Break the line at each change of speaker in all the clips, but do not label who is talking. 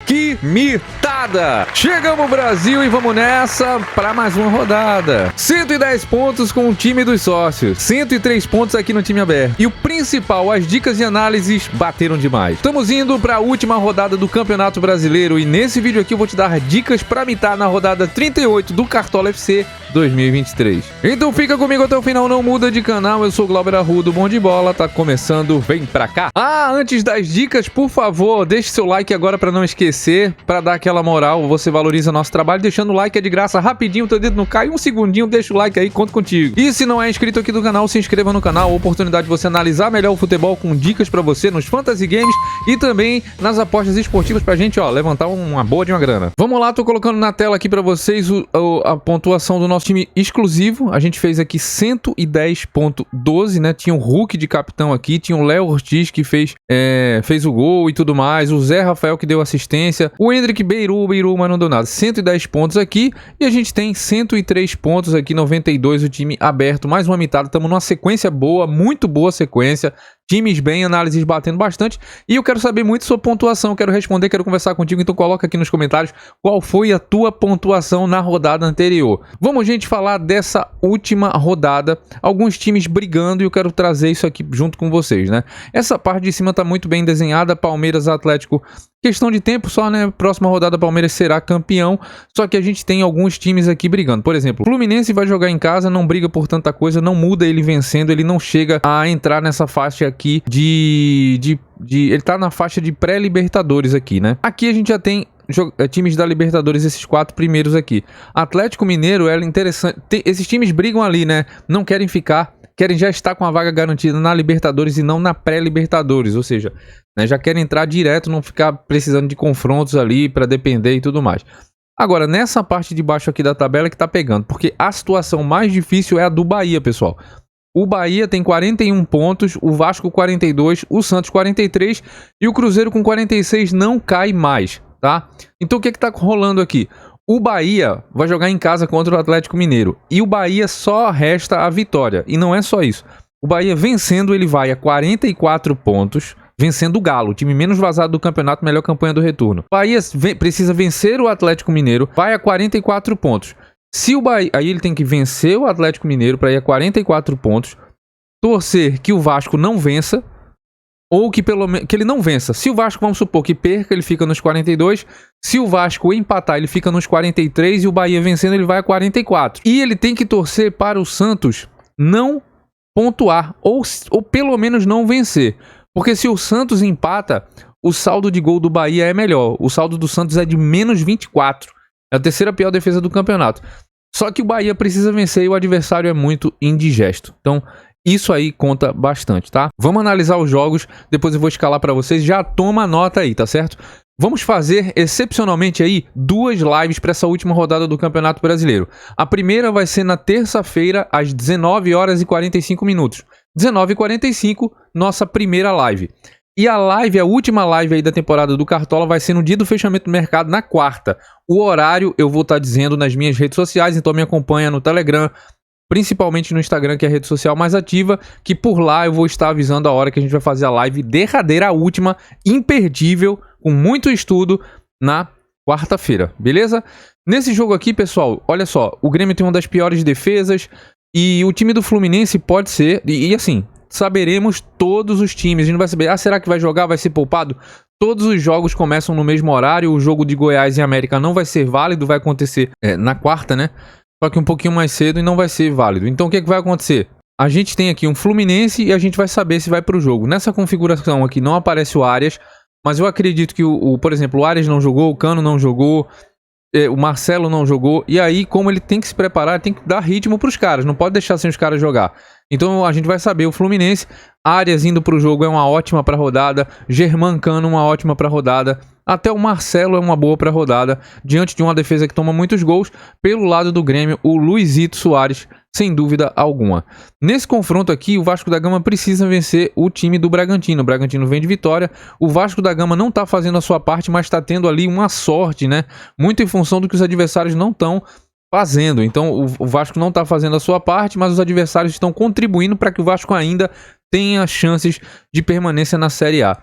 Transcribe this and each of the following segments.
Que mitada! Chegamos Brasil e vamos nessa para mais uma rodada. 110 pontos com o time dos sócios, 103 pontos aqui no time aberto. E o principal, as dicas e análises bateram demais. Estamos indo para a última rodada do Campeonato Brasileiro e nesse vídeo aqui eu vou te dar dicas para mitar na rodada 38 do Cartola FC 2023. Então fica comigo até o final, não muda de canal. Eu sou o Glauber Arruda, Bom de Bola, tá começando, vem pra cá. Antes das dicas, por favor, deixe seu like agora para não esquecer, para dar aquela moral. Você valoriza nosso trabalho deixando o like, é de graça, rapidinho, teu dedo não cai, um segundinho, deixa o like aí, conto contigo. E se não é inscrito aqui do canal, se inscreva no canal, oportunidade de você analisar melhor o futebol com dicas para você nos Fantasy Games e também nas apostas esportivas pra gente, ó, levantar uma boa de uma grana. Vamos lá, tô colocando na tela aqui para vocês a pontuação do nosso time exclusivo. A gente fez aqui 110.12, né? Tinha o Hulk de capitão aqui, tinha o Léo Ortiz que fez o gol e tudo mais, o Zé Rafael que deu assistência, o Hendrick Beiru, mas não deu nada. 110 pontos aqui e a gente tem 103 pontos aqui, 92 o time aberto, mais uma mitada. Estamos numa sequência boa, muito boa sequência. Times bem, análises batendo bastante. E eu quero saber muito sua pontuação, quero responder, quero conversar contigo. Então coloca aqui nos comentários qual foi a tua pontuação na rodada anterior. Vamos, gente, falar dessa última rodada. Alguns times brigando e eu quero trazer isso aqui junto com vocês, né? Essa parte de cima tá muito bem desenhada. Palmeiras, Atlético, questão de tempo só, né? Próxima rodada Palmeiras será campeão. Só que a gente tem alguns times aqui brigando. Por exemplo, o Fluminense vai jogar em casa, não briga por tanta coisa, não muda ele vencendo, ele não chega a entrar nessa faixa aqui ele tá na faixa de pré-libertadores aqui, né? Aqui a gente já tem times da Libertadores, esses 4 primeiros aqui. Atlético Mineiro, é interessante, esses times brigam ali, né? Não querem ficar, querem já estar com a vaga garantida na Libertadores e não na pré-Libertadores, ou seja, né, já querem entrar direto, não ficar precisando de confrontos ali para depender e tudo mais. Agora, nessa parte de baixo aqui da tabela que tá pegando, porque a situação mais difícil é a do Bahia, pessoal. O Bahia tem 41 pontos, o Vasco 42, o Santos 43 e o Cruzeiro com 46 não cai mais, tá? Então o que tá rolando aqui? O Bahia vai jogar em casa contra o Atlético Mineiro e o Bahia só resta a vitória. E não é só isso. O Bahia vencendo, ele vai a 44 pontos, vencendo o Galo, o time menos vazado do campeonato, melhor campanha do retorno. O Bahia precisa vencer o Atlético Mineiro, vai a 44 pontos. Se o Bahia, aí ele tem que vencer o Atlético Mineiro para ir a 44 pontos, torcer que o Vasco não vença, ou que pelo menos que ele não vença. Se o Vasco, vamos supor que perca, ele fica nos 42. Se o Vasco empatar, ele fica nos 43 e o Bahia vencendo, ele vai a 44. E ele tem que torcer para o Santos não pontuar, ou pelo menos não vencer. Porque se o Santos empata, o saldo de gol do Bahia é melhor. O saldo do Santos é de menos 24. É a terceira pior defesa do campeonato. Só que o Bahia precisa vencer e o adversário é muito indigesto. Então, isso aí conta bastante, tá? Vamos analisar os jogos, depois eu vou escalar para vocês. Já toma nota aí, tá certo? Vamos fazer, excepcionalmente aí, 2 lives para essa última rodada do Campeonato Brasileiro. A primeira vai ser na terça-feira, às 19 horas e 45 minutos. 19h45, nossa primeira live. E a última live aí da temporada do Cartola vai ser no dia do fechamento do mercado, na quarta. O horário eu vou estar dizendo nas minhas redes sociais, então me acompanha no Telegram, principalmente no Instagram, que é a rede social mais ativa, que por lá eu vou estar avisando a hora que a gente vai fazer a live derradeira, a última, imperdível, com muito estudo, na quarta-feira, beleza? Nesse jogo aqui, pessoal, olha só, o Grêmio tem uma das piores defesas e o time do Fluminense pode ser, e assim, saberemos todos os times, a gente vai saber, será que vai jogar, vai ser poupado? Todos os jogos começam no mesmo horário, o jogo de Goiás e América não vai ser válido, vai acontecer na quarta, né? Só que um pouquinho mais cedo e não vai ser válido. Então o que vai acontecer? A gente tem aqui um Fluminense e a gente vai saber se vai para o jogo. Nessa configuração aqui não aparece o Arias, mas eu acredito que, por exemplo, o Arias não jogou, o Cano não jogou, o Marcelo não jogou, e aí como ele tem que se preparar, tem que dar ritmo para os caras, não pode deixar sem os caras jogar. Então a gente vai saber, o Fluminense, Arias indo para o jogo é uma ótima para rodada, Germancano uma ótima para rodada, até o Marcelo é uma boa para rodada, diante de uma defesa que toma muitos gols. Pelo lado do Grêmio, o Luizito Soares, sem dúvida alguma. Nesse confronto aqui, o Vasco da Gama precisa vencer o time do Bragantino. O Bragantino vem de vitória, o Vasco da Gama não está fazendo a sua parte, mas está tendo ali uma sorte, né? Muito em função do que os adversários não estão fazendo. Então o Vasco não está fazendo a sua parte, mas os adversários estão contribuindo para que o Vasco ainda tenha chances de permanência na Série A.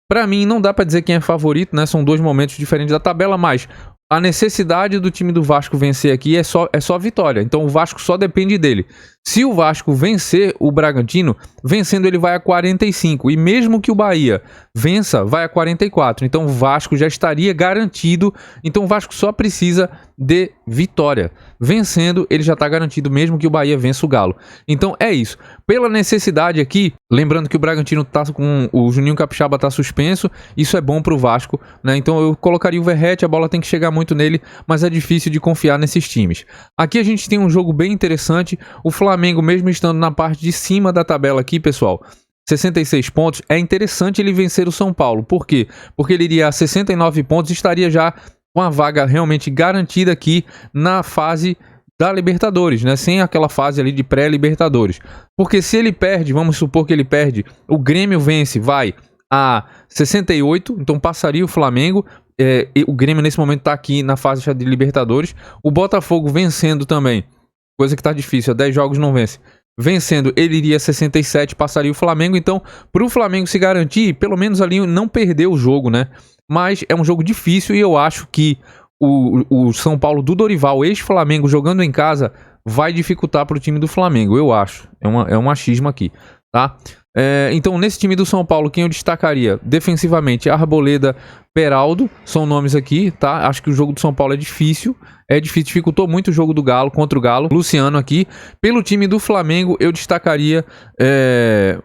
Pra mim, não dá pra dizer quem é favorito, né? São dois momentos diferentes da tabela, mas a necessidade do time do Vasco vencer aqui é só vitória. Então o Vasco só depende dele. Se o Vasco vencer o Bragantino, vencendo ele vai a 45. E mesmo que o Bahia vença, vai a 44. Então o Vasco já estaria garantido. Então o Vasco só precisa de vitória. Vencendo, ele já está garantido mesmo que o Bahia vença o Galo. Então é isso. Pela necessidade aqui, lembrando que o Bragantino tá com o Juninho Capixaba tá suspenso, isso é bom pro Vasco, né? Então eu colocaria o Verratti, a bola tem que chegar muito nele, mas é difícil de confiar nesses times. Aqui a gente tem um jogo bem interessante. O Flamengo, mesmo estando na parte de cima da tabela aqui, pessoal, 66 pontos, é interessante ele vencer o São Paulo. Por quê? Porque ele iria a 69 pontos e estaria já com a vaga realmente garantida aqui na fase da Libertadores, né? Sem aquela fase ali de pré-Libertadores. Porque se ele perde, vamos supor que ele perde, o Grêmio vence, vai a 68, então passaria o Flamengo. O Grêmio nesse momento está aqui na fase de Libertadores. O Botafogo vencendo também, coisa que está difícil, há 10 jogos não vence. Vencendo, ele iria a 67, passaria o Flamengo. Então, para o Flamengo se garantir, pelo menos ali não perder o jogo, né? Mas é um jogo difícil e eu acho que o São Paulo do Dorival, ex-Flamengo, jogando em casa, vai dificultar para o time do Flamengo, eu acho. É um achismo aqui, tá? Então, nesse time do São Paulo, quem eu destacaria? Defensivamente, Arboleda, Peraldo, são nomes aqui, tá? Acho que o jogo do São Paulo é difícil, dificultou muito o jogo do Galo, contra o Galo. Luciano aqui. Pelo time do Flamengo, eu destacaria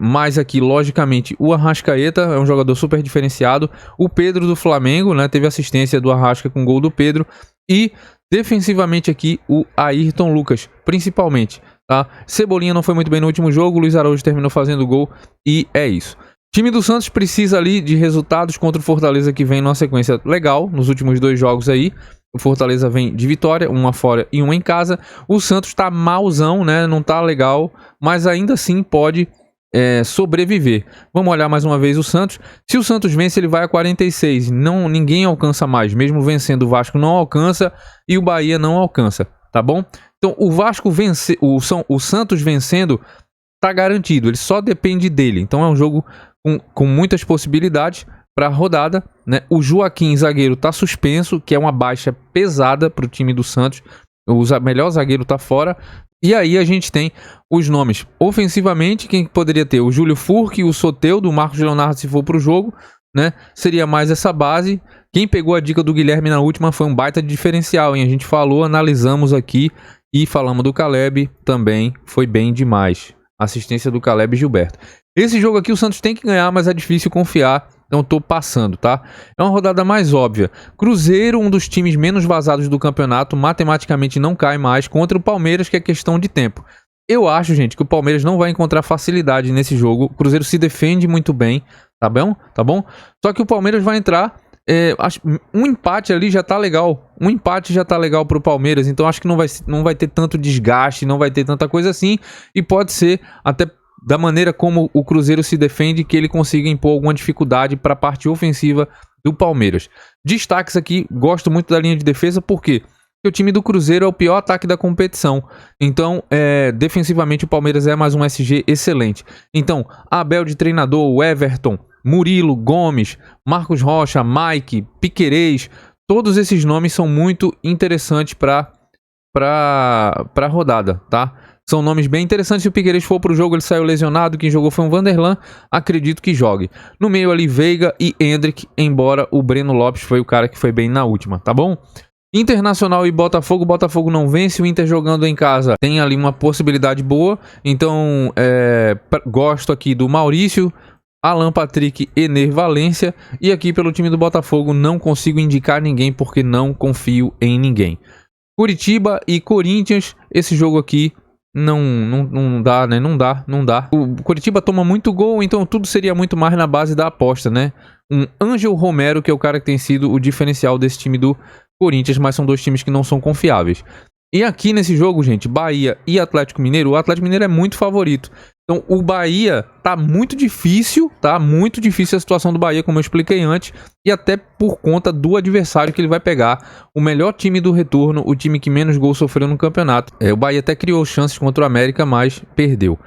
mais aqui, logicamente, o Arrascaeta, é um jogador super diferenciado. O Pedro do Flamengo, né? Teve assistência do Arrasca com gol do Pedro. E, defensivamente aqui, o Ayrton Lucas, principalmente. Tá? Cebolinha não foi muito bem no último jogo, o Luiz Araújo terminou fazendo gol e é isso. O time do Santos precisa ali de resultados contra o Fortaleza, que vem numa sequência legal nos últimos 2 jogos aí. O Fortaleza vem de vitória, uma fora e uma em casa. O Santos tá malzão, né? Não tá legal, mas ainda assim pode sobreviver. Vamos olhar mais uma vez o Santos. Se o Santos vence, ele vai a 46. Ninguém alcança mais, mesmo vencendo o Vasco não alcança e o Bahia não alcança, tá bom? Então, o Vasco vence, o Santos vencendo, tá garantido. Ele só depende dele. Então, é um jogo com muitas possibilidades para a rodada, né? O Joaquim, zagueiro, tá suspenso, que é uma baixa pesada para o time do Santos. O melhor zagueiro tá fora. E aí a gente tem os nomes. Ofensivamente, quem poderia ter? O Júlio Furque, o Soteldo, o Marcos Leonardo se for para o jogo, né? Seria mais essa base. Quem pegou a dica do Guilherme na última foi um baita de diferencial, hein? A gente falou, analisamos aqui. E falamos do Caleb, também foi bem demais. Assistência do Caleb Gilberto. Esse jogo aqui o Santos tem que ganhar, mas é difícil confiar. Então tô passando, tá? É uma rodada mais óbvia. Cruzeiro, um dos times menos vazados do campeonato, matematicamente não cai mais contra o Palmeiras, que é questão de tempo. Eu acho, gente, que o Palmeiras não vai encontrar facilidade nesse jogo. O Cruzeiro se defende muito bem, tá bom? Tá bom? Só que o Palmeiras vai entrar... um empate ali já tá legal. Um empate já tá legal pro Palmeiras. Então acho que não vai ter tanto desgaste, não vai ter tanta coisa assim. E pode ser, até da maneira como o Cruzeiro se defende, que ele consiga impor alguma dificuldade para a parte ofensiva do Palmeiras. Destaques aqui, gosto muito da linha de defesa, por quê? Porque o time do Cruzeiro é o pior ataque da competição. Então, defensivamente, o Palmeiras é mais um SG excelente. Então, Abel de treinador, o Everton, Murilo, Gomes, Marcos Rocha, Mike, Piquerez, todos esses nomes são muito interessantes para a rodada, tá? São nomes bem interessantes. Se o Piquerez for para o jogo, ele saiu lesionado. Quem jogou foi um Vanderlan. Acredito que jogue. No meio ali, Veiga e Endrick, embora o Breno Lopes foi o cara que foi bem na última, tá bom? Internacional e Botafogo. Botafogo não vence. O Inter jogando em casa tem ali uma possibilidade boa. Então, gosto aqui do Maurício, Alan Patrick, Ener Valência. E aqui pelo time do Botafogo não consigo indicar ninguém porque não confio em ninguém. Curitiba e Corinthians. Esse jogo aqui não dá, né? Não dá. O Curitiba toma muito gol, então tudo seria muito mais na base da aposta, né? Um Ângel Romero, que é o cara que tem sido o diferencial desse time do Corinthians, mas são dois times que não são confiáveis. E aqui nesse jogo, gente, Bahia e Atlético Mineiro, o Atlético Mineiro é muito favorito. Então o Bahia tá muito difícil, tá? Muito difícil a situação do Bahia, como eu expliquei antes, e até por conta do adversário que ele vai pegar, o melhor time do retorno, o time que menos gols sofreu no campeonato. O Bahia até criou chances contra o América, mas perdeu.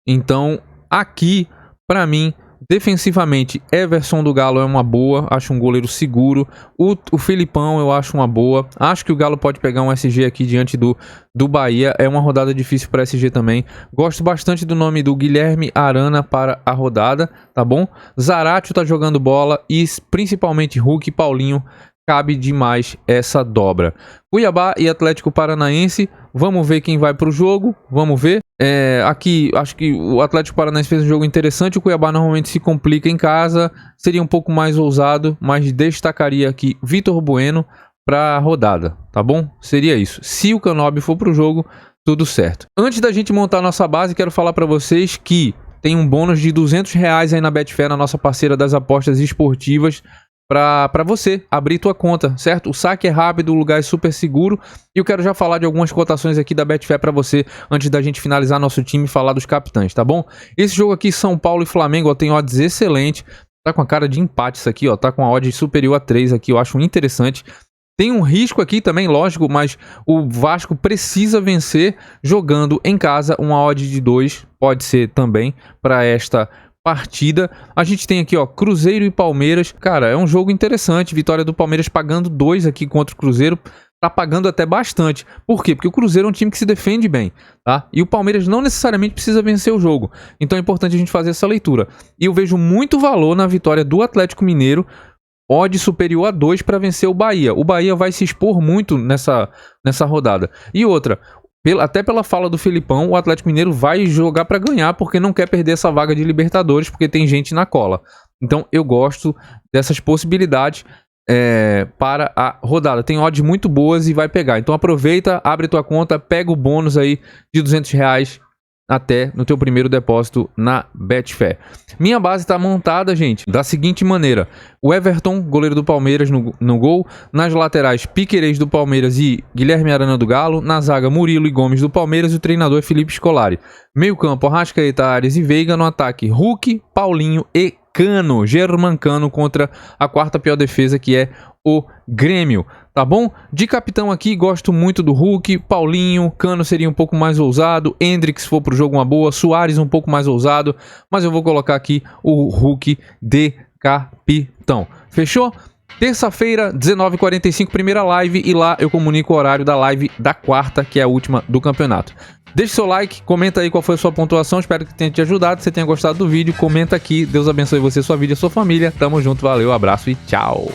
Então aqui, pra mim, Defensivamente, Everson do Galo é uma boa, acho um goleiro seguro. O Felipão eu acho uma boa. Acho que o Galo pode pegar um SG aqui diante do Bahia. É uma rodada difícil para SG também. Gosto bastante do nome do Guilherme Arana para a rodada, tá bom? Zaratio tá jogando bola e principalmente Hulk e Paulinho. Cabe demais essa dobra. Cuiabá e Atlético Paranaense. Vamos ver quem vai para o jogo. Vamos ver. Aqui, acho que o Atlético Paranaense fez um jogo interessante. O Cuiabá normalmente se complica em casa. Seria um pouco mais ousado, mas destacaria aqui Vitor Bueno para a rodada, tá bom? Seria isso. Se o Canóbio for para o jogo, tudo certo. Antes da gente montar a nossa base, quero falar para vocês que tem um bônus de R$200 aí na Betfair, na nossa parceira das apostas esportivas, para você abrir tua conta, certo? O saque é rápido, o lugar é super seguro. E eu quero já falar de algumas cotações aqui da Betfair para você, antes da gente finalizar nosso time e falar dos capitães, tá bom? Esse jogo aqui, São Paulo e Flamengo, ó, tem odds excelente. Tá com a cara de empate isso aqui, ó. Tá com a odd superior a 3 aqui, eu acho interessante. Tem um risco aqui também, lógico, mas o Vasco precisa vencer jogando em casa. Uma odd de 2 pode ser também para esta partida. A gente tem aqui, ó, Cruzeiro e Palmeiras. Cara, é um jogo interessante. Vitória do Palmeiras pagando 2 aqui contra o Cruzeiro. Tá pagando até bastante. Por quê? Porque o Cruzeiro é um time que se defende bem, tá? E o Palmeiras não necessariamente precisa vencer o jogo. Então é importante a gente fazer essa leitura. E eu vejo muito valor na vitória do Atlético Mineiro. Odd superior a 2 para vencer o Bahia. O Bahia vai se expor muito nessa rodada. E outra, até pela fala do Felipão, o Atlético Mineiro vai jogar para ganhar porque não quer perder essa vaga de Libertadores, porque tem gente na cola. Então eu gosto dessas possibilidades para a rodada. Tem odds muito boas e vai pegar. Então aproveita, abre tua conta, pega o bônus aí de R$200 até no teu primeiro depósito na Betfair. Minha base está montada, gente, da seguinte maneira: o Everton, goleiro do Palmeiras, no gol. Nas laterais, Piquerez do Palmeiras e Guilherme Arana do Galo. Na zaga, Murilo e Gomes do Palmeiras. E o treinador é Felipe Scolari. Meio campo, Arrascaeta, Ares e Veiga. No ataque, Hulk, Paulinho e Cano. Germancano contra a quarta pior defesa, que é o Grêmio, tá bom? De capitão aqui, gosto muito do Hulk, Paulinho, Cano seria um pouco mais ousado, Hendrick se for pro jogo uma boa, Suárez um pouco mais ousado, mas eu vou colocar aqui o Hulk de capitão. Fechou? Terça-feira, 19h45, primeira live, e lá eu comunico o horário da live da quarta, que é a última do campeonato. Deixe seu like, comenta aí qual foi a sua pontuação, espero que tenha te ajudado. Se você tenha gostado do vídeo, comenta aqui. Deus abençoe você, sua vida e sua família. Tamo junto, valeu, abraço e tchau!